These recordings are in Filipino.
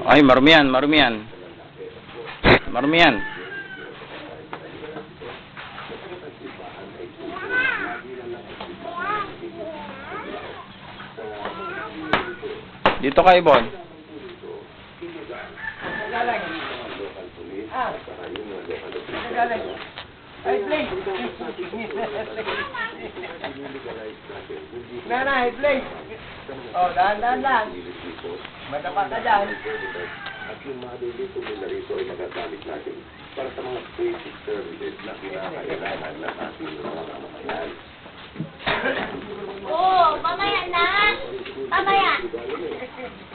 Ay, marumi yan, marumi yan. Marumi yan. Dito ka, Ibon. Ay, play! Nanay, play! Oh, dahan-dahan lang. Madapa ka dyan. At yung mga dito nila rito ay magagamit natin para sa mga basic services na kinakailangan na ating mga mamamayan. Oo, mamaya na. Mamaya.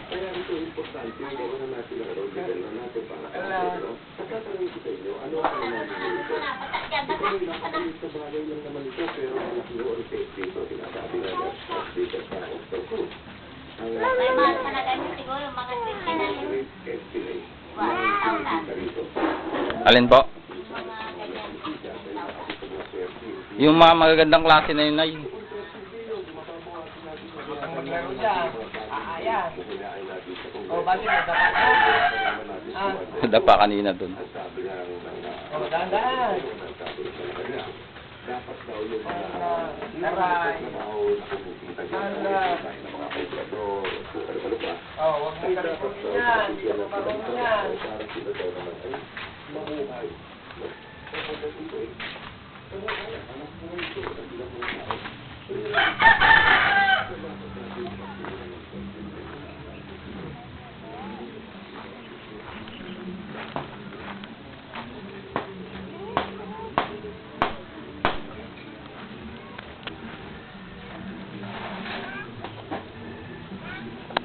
Kaya ito importante, gawin na natin ang road level na natin para tatanungin ko sa inyo, ano ang mga dito? Sa bagay lang naman ito, pero malaki o effect dito, sinasabi na dito sa hospital. May mahal pa na ganyan siguro, mga 20 na yun. 1,000. Alin po? Mga ganyan. Yung mga magagandang klase na yun ay. Maglaro siya. Ayan. Oh, bakit madapa ka? Ah. Dapa kanina dun. Oh, dahan-dahan. Dapat daw yung mga Taray. Oh, huwag mo kalimutin yan. Hindi ka marunong yan.